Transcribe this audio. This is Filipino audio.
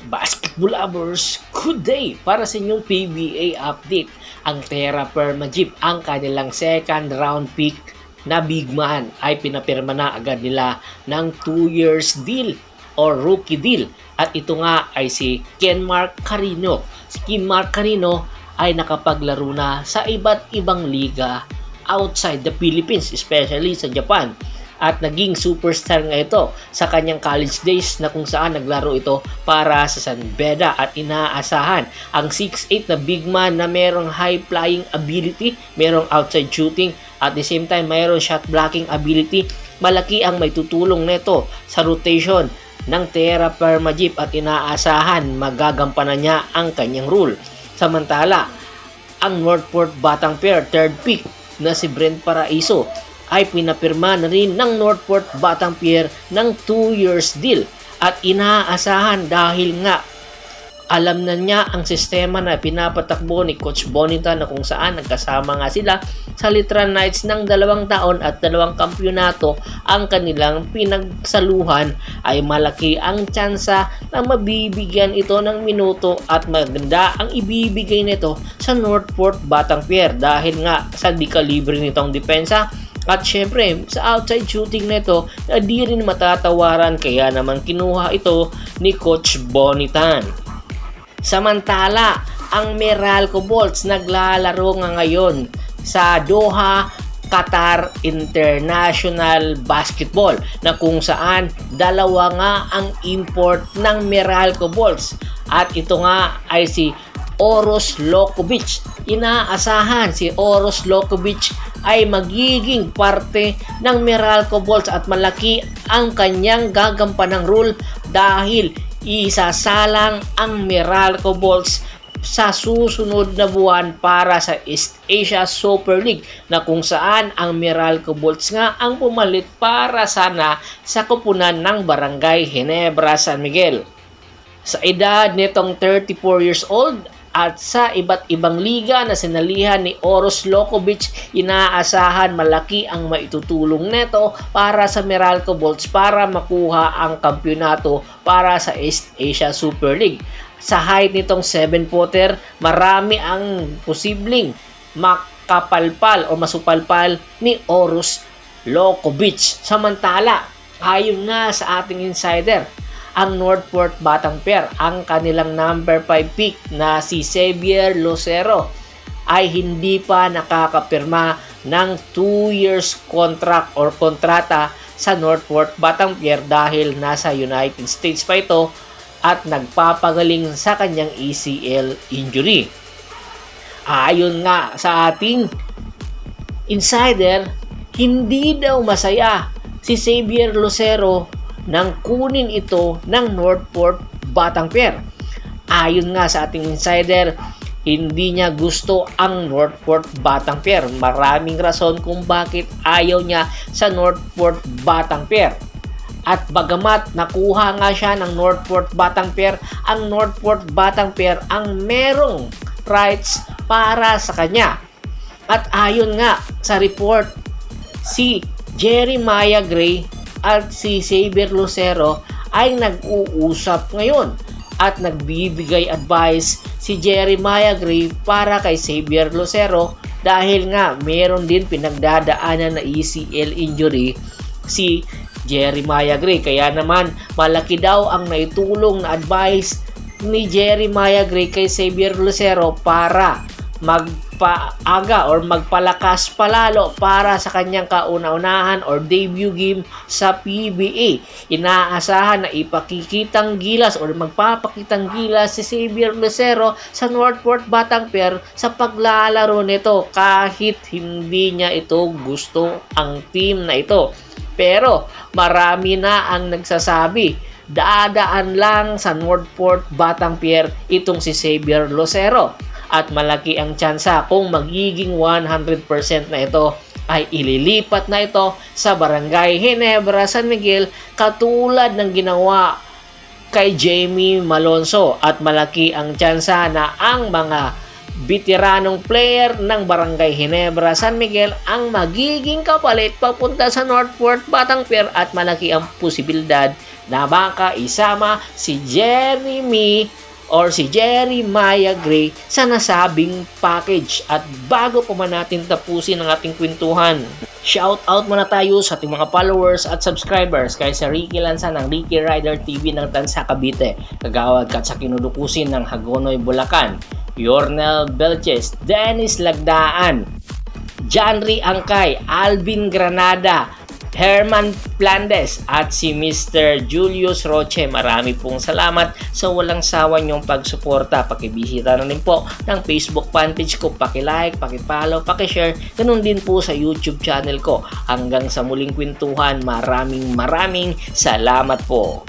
Basketball lovers, good day para sa inyong PBA update. Ang Terra Firma Jeep, ang kanilang second round pick na big man ay pinapirma na agad nila ng 2 years deal or rookie deal. At ito nga ay si Kenmark Carino. Si Kenmark Carino ay nakapaglaro na sa iba't ibang liga outside the Philippines, especially sa Japan. At naging superstar nga ito sa kanyang college days na kung saan naglaro ito para sa San Beda at inaasahan ang 6'8 na big man na merong high flying ability, merong outside shooting, at the same time mayroong shot blocking ability. Malaki ang may tutulong nito sa rotation ng Terra Firma Jeep at inaasahan magagampanan niya ang kanyang role. Samantala, ang Northport Batang Pair third pick na si Brent Paraiso ay pinapirma na rin ng Northport Batang Pair ng 2 years deal at inaasahan dahil nga alam na niya ang sistema na pinapatakbo ni Coach Bonita na kung saan nagkasama nga sila sa Litran Knights ng 2 taon at 2 kampyonato ang kanilang pinagsaluhan. Ay malaki ang tsansa na mabibigyan ito ng minuto at maganda ang ibibigay nito sa Northport Batang Pair dahil nga sa di-kalibre nitong depensa. At syempre, sa outside shooting nito na di rin matatawaran, kaya naman kinuha ito ni Coach Bonitan. Samantala, ang Meralco Bolts naglalaro nga ngayon sa Doha, Qatar International Basketball na kung saan dalawa nga ang import ng Meralco Bolts. At ito nga ay si Oros Lokovic. Inaasahan si Oros Lokovic ay magiging parte ng Meralco Bolts at malaki ang kanyang gagampanang role dahil isasalang ang Meralco Bolts sa susunod na buwan para sa East Asia Super League na kung saan ang Meralco Bolts nga ang pumalit para sana sa koponan ng Barangay Ginebra San Miguel. Sa edad nitong 34 years old at sa iba't ibang liga na sinalihan ni Oros Lokovic, inaasahan malaki ang maitutulong neto para sa Meralco Bolts para makuha ang kampyonato para sa East Asia Super League. Sa height nitong 7-footer, marami ang posibleng makapalpal o masupalpal ni Oros Lokovic. Samantala, ayon nga sa ating insider, ang Northport Batang Pair, ang kanilang number 5 pick na si Xavier Lucero ay hindi pa nakakapirma ng 2 years contract or kontrata sa Northport Batang Pair dahil nasa United States pa ito at nagpapagaling sa kanyang ACL injury. Ayon nga sa ating insider, hindi daw masaya si Xavier Lucero nang kunin ito ng Northport Batang Pair. Ayon nga sa ating insider, hindi niya gusto ang Northport Batang Pair. Maraming rason kung bakit ayaw niya sa Northport Batang Pair. At bagamat nakuha nga siya ng Northport Batang Pair, ang Northport Batang Pair ang merong rights para sa kanya. At ayon nga sa report, si Jeremiah Gray at si Xavier Lucero ay nag-uusap ngayon at nagbibigay advice si Jeremiah Gray para kay Xavier Lucero dahil nga meron din pinagdadaanan na ACL injury si Jeremiah Gray. Kaya naman malaki daw ang naitulong na advice ni Jeremiah Gray kay Xavier Lucero para magpaaga or magpalakas palalo para sa kanyang kauna-unahan or debut game sa PBA. Inaasahan na ipakikitang gilas or magpapakitang gilas si Xavier Lucero sa Northport Batang Pair sa paglalaro nito kahit hindi niya ito gusto ang team na ito. Pero marami na ang nagsasabi dadaan lang sa Northport Batang Pair itong si Xavier Lucero. At malaki ang tsansa kung magiging 100% na ito ay ililipat na ito sa Barangay Ginebra San Miguel katulad ng ginawa kay Jamie Malonzo. At malaki ang tsansa na ang mga veteranong player ng Barangay Ginebra, San Miguel ang magiging kapalit papunta sa Northport, Batang Pier at malaki ang posibilidad na baka isama si Jeremiah Gray sa nasabing package. At bago pa man natin tapusin ang ating kwentuhan, shout out muna tayo sa ating mga followers at subscribers kay sa Ricky Lanza ng Ricky Rider TV ng Tansa Cavite, Kagawad kat sa Kinudukusin ng Hagonoy, Bulacan, Yornel Belches, Dennis Lagdaan, Janry Angkay, Alvin Granada, Herman Plandes at si Mr. Julius Roche. Marami pong salamat sa walang sawa niyong pagsuporta. Pakibisita na rin po ng Facebook fanpage ko. Paki-like, paki-follow, paki-share. Ganun din po sa YouTube channel ko. Hanggang sa muling kwentuhan, maraming salamat po.